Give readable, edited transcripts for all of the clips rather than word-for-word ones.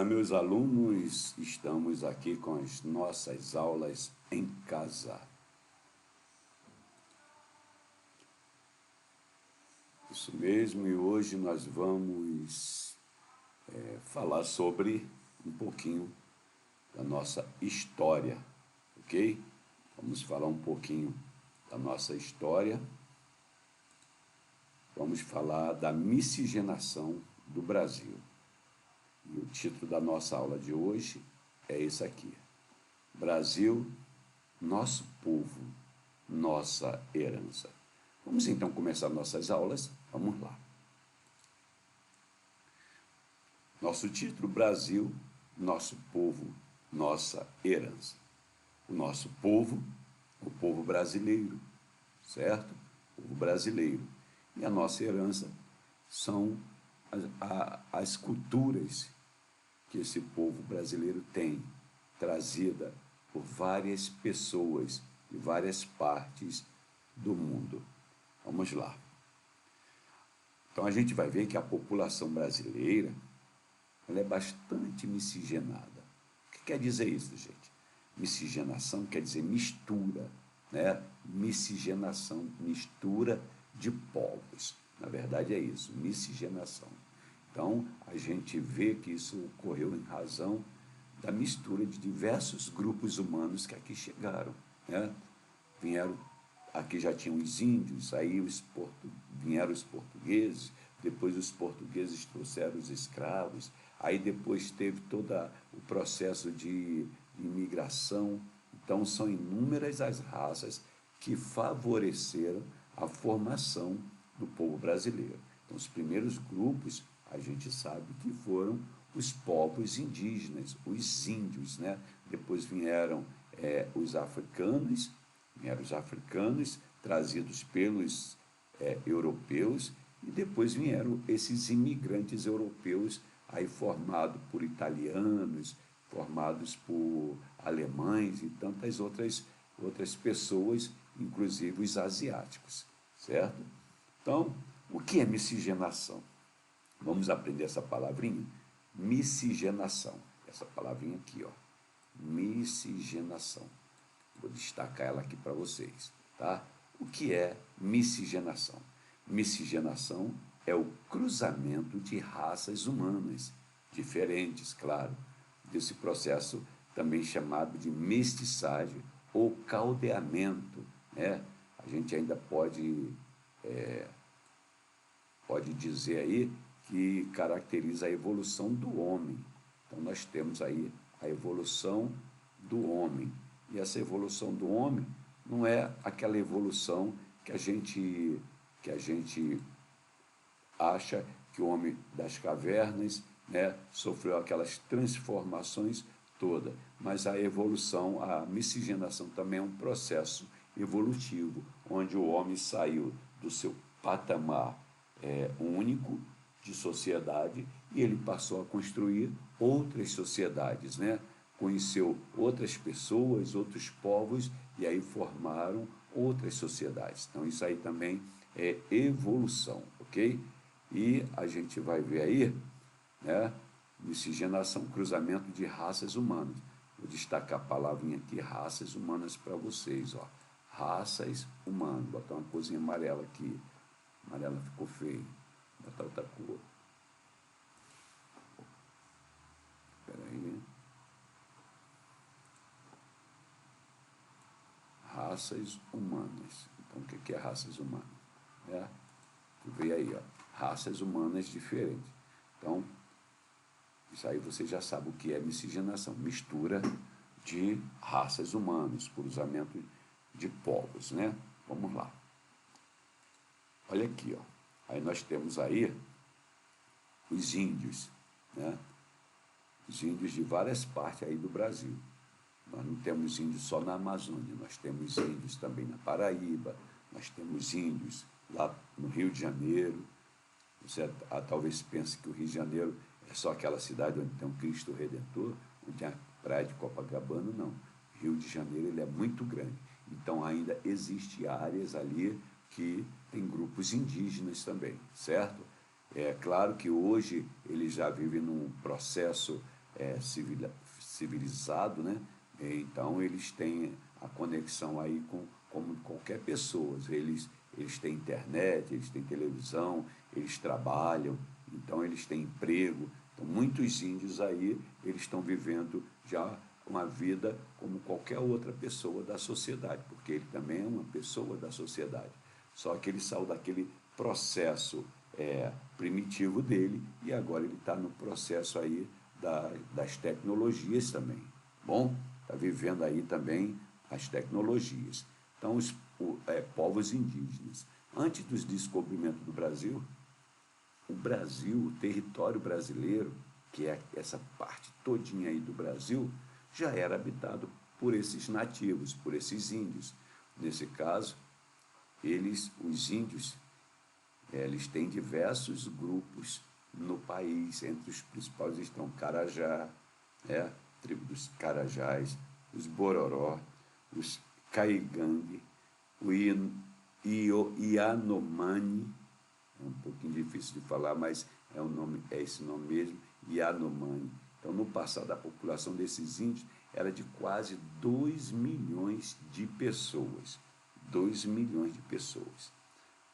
meus alunos, estamos aqui com as nossas aulas em casa. Isso mesmo, e hoje nós vamos falar sobre um pouquinho da nossa história, ok? Vamos falar um pouquinho da nossa história. Vamos falar da miscigenação do Brasil. E o título da nossa aula de hoje é esse aqui: Brasil, nosso povo, nossa herança. Vamos então começar nossas aulas? Vamos lá. Nosso título: Brasil, nosso povo, nossa herança. O nosso povo, o povo brasileiro, certo? O povo brasileiro. E a nossa herança são as culturas que esse povo brasileiro tem, trazida por várias pessoas de várias partes do mundo. Vamos lá. Então a gente vai ver que a população brasileira, ela é bastante miscigenada. O que quer dizer isso, gente? Miscigenação quer dizer mistura, né? Miscigenação, mistura de povos. Na verdade é isso, miscigenação. Então, a gente vê que isso ocorreu em razão da mistura de diversos grupos humanos que aqui chegaram, né? Vieram, aqui já tinham os índios, aí vieram os portugueses, depois os portugueses trouxeram os escravos, aí depois teve todo o processo de imigração. Então, são inúmeras as raças que favoreceram a formação do povo brasileiro. Então, os primeiros grupos, a gente sabe que foram os povos indígenas, os índios, né? Depois vieram os africanos, trazidos pelos europeus, e depois vieram esses imigrantes europeus, aí formados por italianos, formados por alemães e tantas outras pessoas, inclusive os asiáticos, certo? Então, o que é miscigenação? Vamos aprender essa palavrinha? Miscigenação. Essa palavrinha aqui, ó. Miscigenação. Vou destacar ela aqui para vocês, tá? O que é miscigenação? Miscigenação é o cruzamento de raças humanas diferentes, claro, desse processo também chamado de mestiçagem ou caldeamento, né? A gente ainda pode dizer aí que caracteriza a evolução do homem. Então, nós temos aí a evolução do homem. E essa evolução do homem não é aquela evolução que a gente acha que o homem das cavernas, né, sofreu aquelas transformações todas. Mas a evolução, a miscigenação também é um processo evolutivo, onde o homem saiu do seu patamar único de sociedade e ele passou a construir outras sociedades, né? Conheceu outras pessoas, outros povos, e aí formaram outras sociedades. Então isso aí também é evolução, ok? E a gente vai ver aí, né, miscigenação, cruzamento de raças humanas. Vou destacar a palavrinha aqui, raças humanas, para vocês, ó. Raças humanas. Vou botar uma coisinha amarela aqui. Amarela ficou feio. Vou botar outra cor. Espera aí. Raças humanas. Então, o que é raças humanas? Tu vê aí, ó. Raças humanas diferentes. Então, isso aí você já sabe o que é miscigenação. Mistura de raças humanas, cruzamento de povos, né? Vamos lá. Olha aqui, ó. Aí nós temos aí os índios, né? Os índios de várias partes aí do Brasil. Nós não temos índios só na Amazônia, nós temos índios também na Paraíba, nós temos índios lá no Rio de Janeiro. Você talvez pense que o Rio de Janeiro é só aquela cidade onde tem um Cristo Redentor, onde tem a praia de Copacabana. Não. O Rio de Janeiro ele é muito grande. Então ainda existem áreas ali que tem grupos indígenas também, certo? É claro que hoje eles já vivem num processo civilizado, né? Então eles têm a conexão aí como qualquer pessoa. Eles têm internet, eles têm televisão, eles trabalham, então eles têm emprego. Então muitos índios aí, eles estão vivendo já uma vida como qualquer outra pessoa da sociedade, porque ele também é uma pessoa da sociedade. Só que ele saiu daquele processo primitivo dele e agora ele está no processo aí das tecnologias também. Bom, está vivendo aí também as tecnologias. Então, os povos indígenas. Antes do descobrimento do Brasil, o Brasil, o território brasileiro, que é essa parte todinha aí do Brasil, já era habitado por esses nativos, por esses índios. Nesse caso, os índios, eles têm diversos grupos no país. Entre os principais estão Carajá, tribo dos Carajás, os Bororó, os Caigangue, o Yanomami, é um pouquinho difícil de falar, mas é esse nome mesmo, Yanomami. Então, no passado, a população desses índios era de quase 2 milhões de pessoas. 2 milhões de pessoas.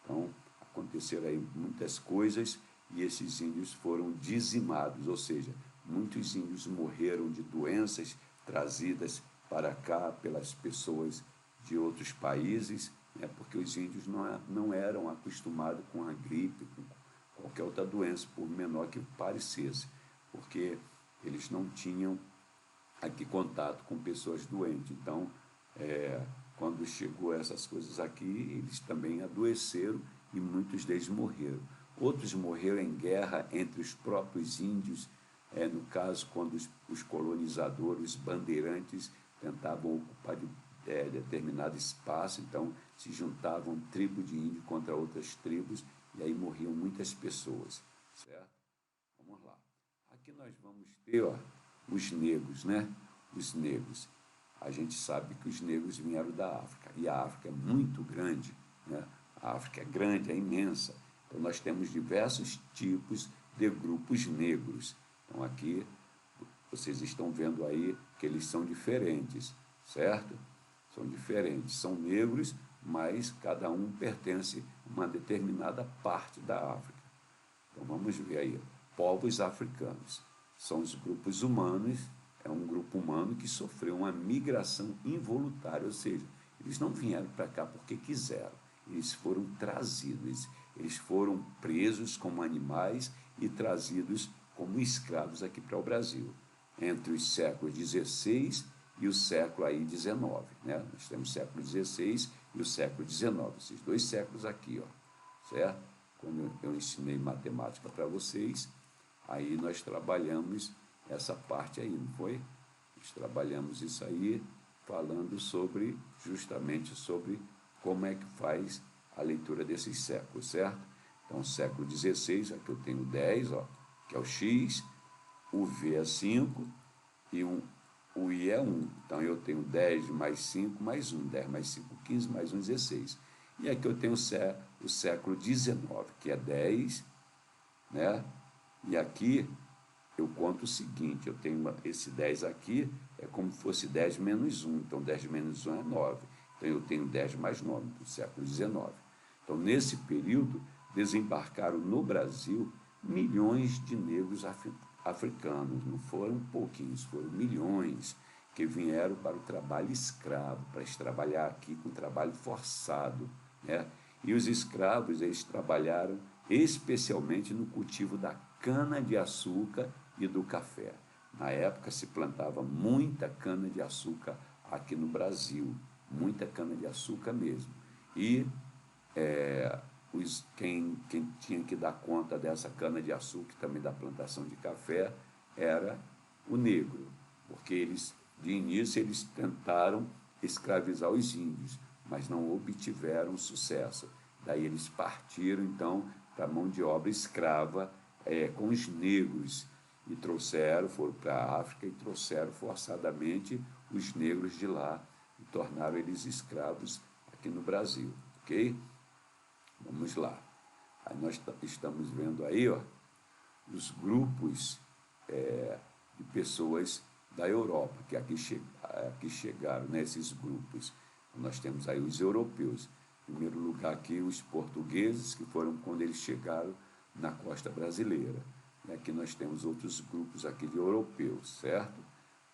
Então, aconteceram aí muitas coisas e esses índios foram dizimados, ou seja, muitos índios morreram de doenças trazidas para cá pelas pessoas de outros países, né, porque os índios não eram acostumados com a gripe, com qualquer outra doença, por menor que parecesse, porque eles não tinham aqui contato com pessoas doentes. Então, quando chegou essas coisas aqui, eles também adoeceram e muitos deles morreram. Outros morreram em guerra entre os próprios índios, no caso, quando os colonizadores, os bandeirantes, tentavam ocupar determinado espaço, então se juntavam tribo de índio contra outras tribos, e aí morriam muitas pessoas, certo? Vamos lá. Aqui nós vamos ter os negros, né? Os negros. A gente sabe que os negros vieram da África, e a África é muito grande, né? A África é grande, é imensa. Então nós temos diversos tipos de grupos negros. Então aqui vocês estão vendo aí que eles são diferentes, certo? São diferentes, são negros, mas cada um pertence a uma determinada parte da África. Então vamos ver aí, povos africanos. São os grupos humanos, é um grupo humano que sofreu uma migração involuntária, ou seja, eles não vieram para cá porque quiseram, eles foram trazidos, eles foram presos como animais e trazidos como escravos aqui para o Brasil, entre os séculos XVI e o século aí XIX, né? Nós temos o século XVI e o século XIX, esses 2 séculos aqui, certo? Quando eu ensinei matemática para vocês, aí nós trabalhamos essa parte aí, não foi? Nós trabalhamos isso aí, falando justamente sobre como é que faz a leitura desses séculos, certo? Então, século XVI, aqui eu tenho 10, que é o X, o V é 5 e o I é 1. Então, eu tenho 10 mais 5 mais 1. 10 mais 5, 15, mais 1, 16. E aqui eu tenho o século XIX, que é 10, né? E aqui eu conto o seguinte, eu tenho esse 10 aqui, é como se fosse 10 menos 1, então 10 menos 1 é 9. Então eu tenho 10 mais 9, do século XIX. Então, nesse período, desembarcaram no Brasil milhões de negros africanos, não foram pouquinhos, foram milhões que vieram para o trabalho escravo, para trabalhar aqui com trabalho forçado, né? E os escravos, eles trabalharam especialmente no cultivo da cana-de-açúcar e do café. Na época se plantava muita cana-de-açúcar aqui no Brasil, muita cana-de-açúcar mesmo. E quem tinha que dar conta dessa cana-de-açúcar e também da plantação de café era o negro, porque de início, eles tentaram escravizar os índios, mas não obtiveram sucesso. Daí eles partiram, então, para a mão de obra escrava com os negros e foram para a África e trouxeram forçadamente os negros de lá e tornaram eles escravos aqui no Brasil, ok? Vamos lá. Aí nós estamos vendo aí, os grupos de pessoas da Europa, que aqui chegaram, né, esses grupos. Nós temos aí os europeus. Em primeiro lugar aqui os portugueses, que foram quando eles chegaram na costa brasileira. E aqui nós temos outros grupos aqui de europeus, certo?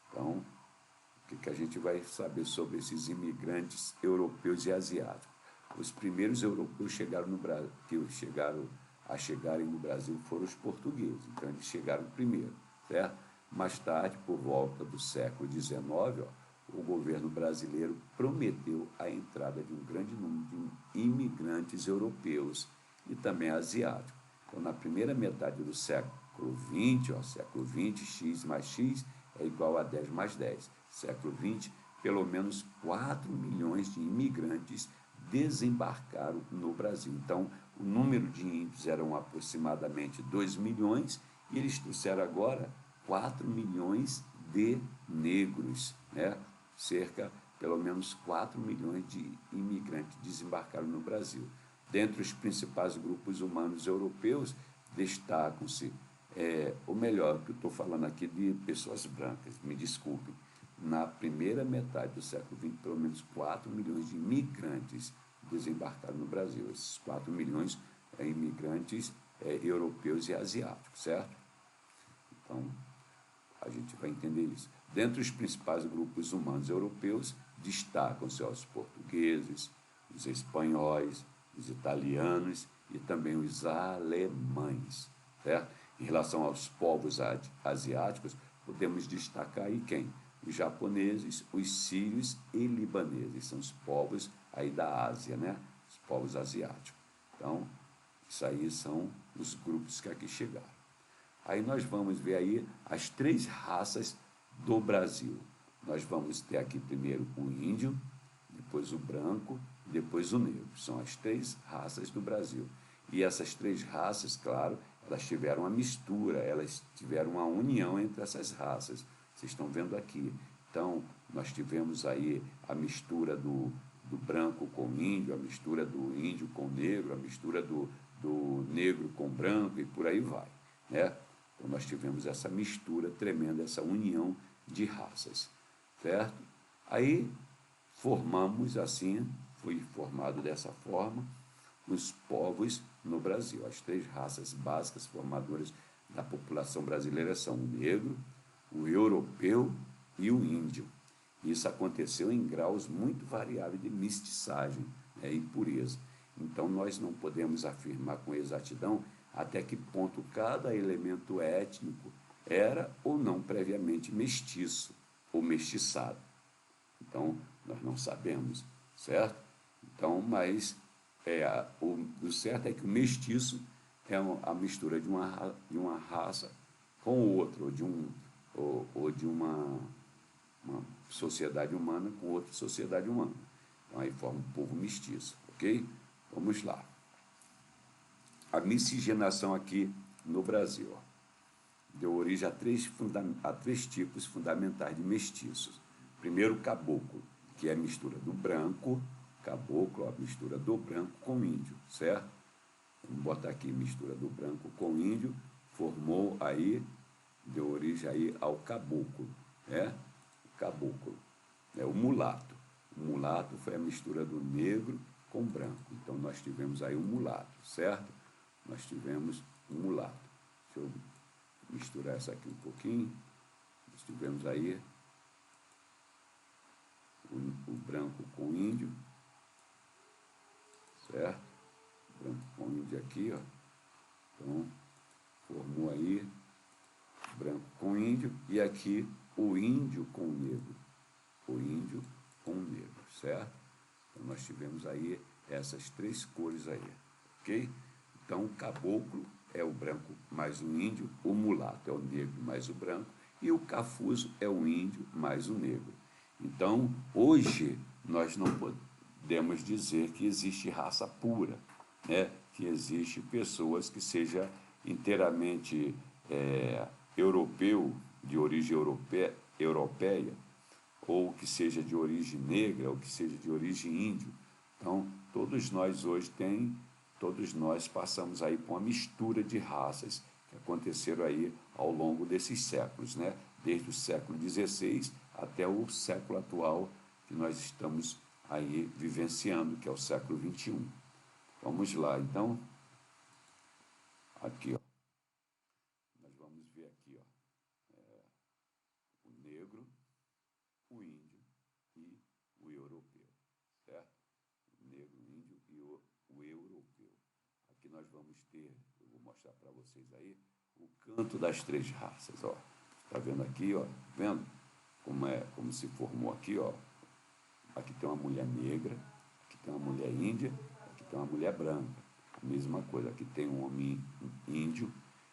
Então, o que a gente vai saber sobre esses imigrantes europeus e asiáticos? Os primeiros europeus chegaram no Brasil, chegarem no Brasil foram os portugueses, então eles chegaram primeiro, certo? Mais tarde, por volta do século XIX, o governo brasileiro prometeu a entrada de um grande número de imigrantes europeus e também asiáticos. Então, na primeira metade do século XX, século XX, x mais x é igual a 10 mais 10. Século XX, pelo menos 4 milhões de imigrantes desembarcaram no Brasil. Então, o número de índios eram aproximadamente 2 milhões e eles trouxeram agora 4 milhões de negros, né? Pelo menos 4 milhões de imigrantes desembarcaram no Brasil. Dentre os principais grupos humanos europeus, destacam-se, ou melhor, que eu estou falando aqui de pessoas brancas, me desculpem, na primeira metade do século XX, pelo menos 4 milhões de imigrantes desembarcaram no Brasil. Esses 4 milhões imigrantes europeus e asiáticos, certo? Então, a gente vai entender isso. Dentre os principais grupos humanos europeus, destacam-se os portugueses, os espanhóis, os italianos e também os alemães, certo? Em relação aos povos asiáticos, podemos destacar aí quem? Os japoneses, os sírios e libaneses, são os povos aí da Ásia, né? Os povos asiáticos. Então, isso aí são os grupos que aqui chegaram. Aí nós vamos ver aí as 3 raças do Brasil. Nós vamos ter aqui primeiro o índio, depois o branco, depois o negro. São as 3 raças do Brasil. E essas 3 raças, claro, elas tiveram uma mistura, elas tiveram uma união entre essas raças. Vocês estão vendo aqui. Então, nós tivemos aí a mistura do branco com o índio, a mistura do índio com o negro, a mistura do negro com o branco e por aí vai, né? Então, nós tivemos essa mistura tremenda, essa união de raças, certo? Aí, formamos assim, foi formado dessa forma, os povos no Brasil. As 3 raças básicas formadoras da população brasileira são o negro, o europeu e o índio. Isso aconteceu em graus muito variáveis de mestiçagem, né, e pureza. Então, nós não podemos afirmar com exatidão até que ponto cada elemento étnico era ou não previamente mestiço ou mestiçado. Então, nós não sabemos, certo? Então, mas o certo é que o mestiço é a mistura de uma raça com outra, ou de uma sociedade humana com outra sociedade humana. Então, aí forma um povo mestiço, ok? Vamos lá. A miscigenação aqui no Brasil deu origem a 3 tipos fundamentais de mestiços. Primeiro, o caboclo, que é a mistura do branco, caboclo, a mistura do branco com índio, certo? Vamos botar aqui mistura do branco com índio, formou aí, deu origem aí ao caboclo, né? O caboclo, o mulato. O mulato foi a mistura do negro com branco. Então, nós tivemos aí o mulato, certo? Nós tivemos o mulato. Deixa eu misturar essa aqui um pouquinho. Nós tivemos aí o branco com índio, certo? Branco com índio aqui, ó. Então, formou aí branco com índio e aqui o índio com negro. O índio com negro, certo? Então, nós tivemos aí essas 3 cores aí, ok? Então, o caboclo é o branco mais o índio, o mulato é o negro mais o branco e o cafuzo é o índio mais o negro. Então, hoje, nós não podemos dizer que existe raça pura, né? Que existe pessoas que seja inteiramente europeu, de origem europeia, ou que seja de origem negra, ou que seja de origem índio. Então, todos nós passamos aí por uma mistura de raças que aconteceram aí ao longo desses séculos, né? desde o século XVI até o século atual que nós estamos aí vivenciando, que é o século XXI. Vamos lá, então. Aqui, ó. Nós vamos ver aqui, ó, o negro, o índio e o europeu, certo? O negro, o índio e o europeu. Aqui nós vamos ter, eu vou mostrar para vocês aí, o canto das três raças, ó. Tá vendo aqui, ó? Vendo como se formou aqui, ó? Aqui tem uma mulher negra, aqui tem uma mulher índia, aqui tem uma mulher branca. A mesma coisa, aqui tem um homem índio,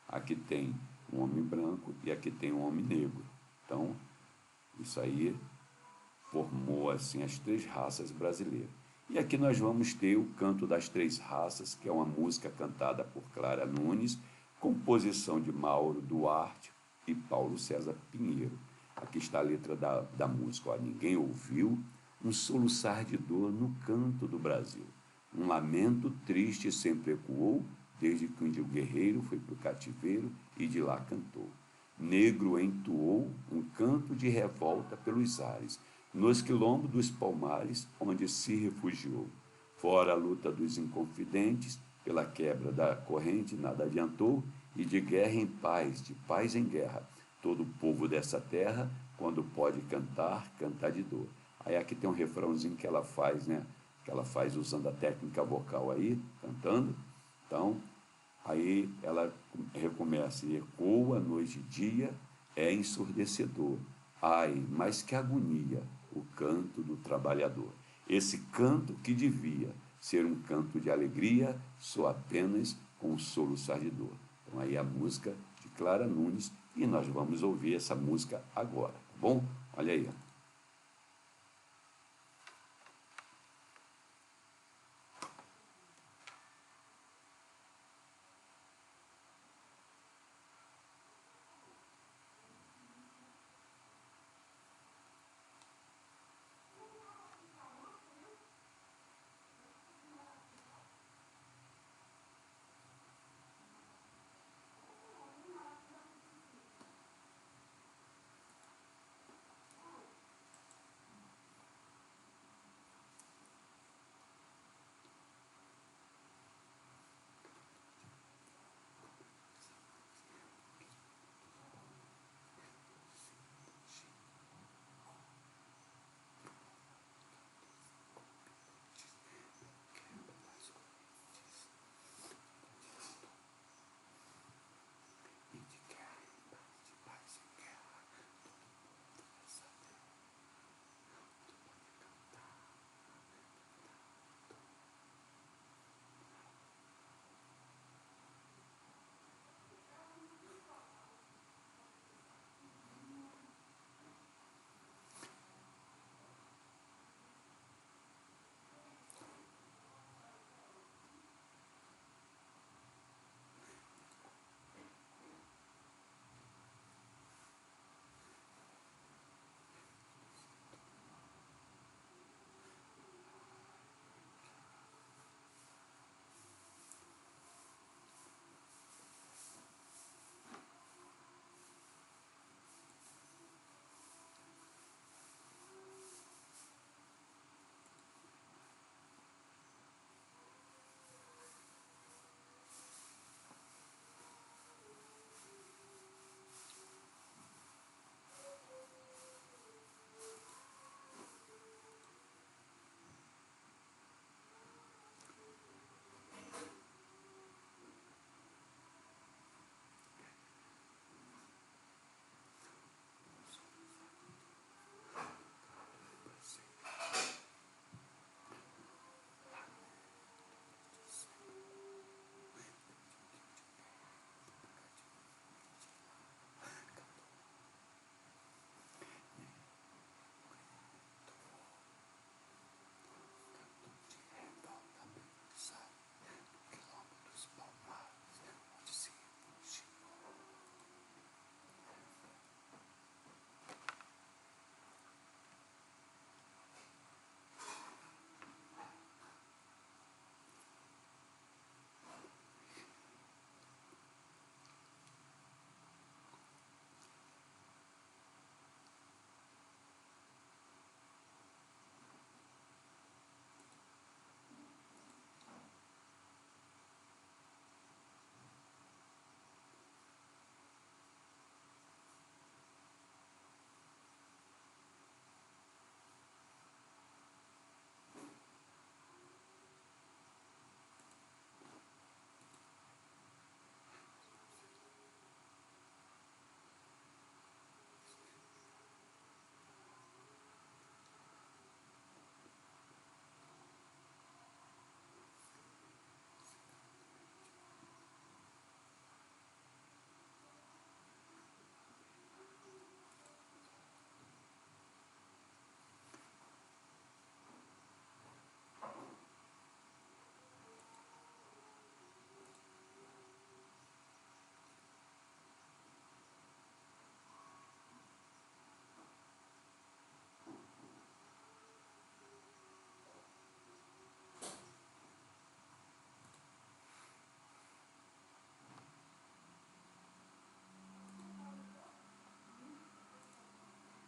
aqui tem um homem branco e aqui tem um homem negro. Então, isso aí formou assim as três raças brasileiras. E aqui nós vamos ter o Canto das Três Raças, que é uma música cantada por Clara Nunes, composição de Mauro Duarte e Paulo César Pinheiro. Aqui está a letra da música. Ó, ninguém ouviu um soluçar de dor no canto do Brasil. Um lamento triste sempre ecoou, desde que o índio guerreiro foi para o cativeiro e de lá cantou. Negro entoou um canto de revolta pelos ares, nos quilombos dos palmares, onde se refugiou. Fora a luta dos inconfidentes, pela quebra da corrente nada adiantou, e de guerra em paz, de paz em guerra, todo o povo dessa terra, quando pode cantar, canta de dor. Aí aqui tem um refrãozinho que ela faz, né? Que ela faz usando a técnica vocal aí, cantando. Então, aí ela recomeça, e ecoa noite e dia, é ensurdecedor. Ai, mas que agonia, o canto do trabalhador. Esse canto que devia ser um canto de alegria, só apenas com um soluçar de dor. Então aí a música de Clara Nunes, e nós vamos ouvir essa música agora, tá bom? Olha aí, ó.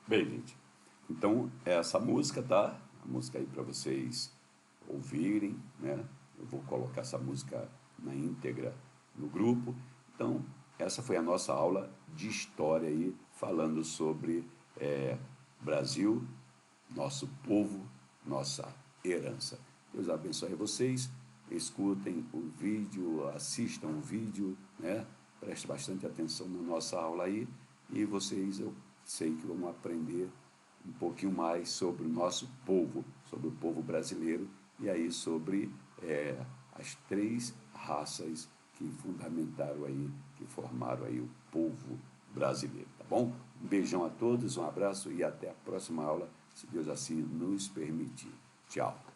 Bem, gente, então essa música, tá? A música aí para vocês ouvirem, né? Eu vou colocar essa música na íntegra no grupo. Então, essa foi a nossa aula de história aí, falando sobre Brasil, nosso povo, nossa herança. Deus abençoe vocês, escutem o vídeo, assistam o vídeo, né? Preste bastante atenção na nossa aula aí e vocês, eu sei que vão aprender um pouquinho mais sobre o nosso povo, sobre o povo brasileiro e aí sobre as três raças que fundamentaram aí, que formaram aí o povo brasileiro, tá bom? Um beijão a todos, um abraço e até a próxima aula, se Deus assim nos permitir. Tchau.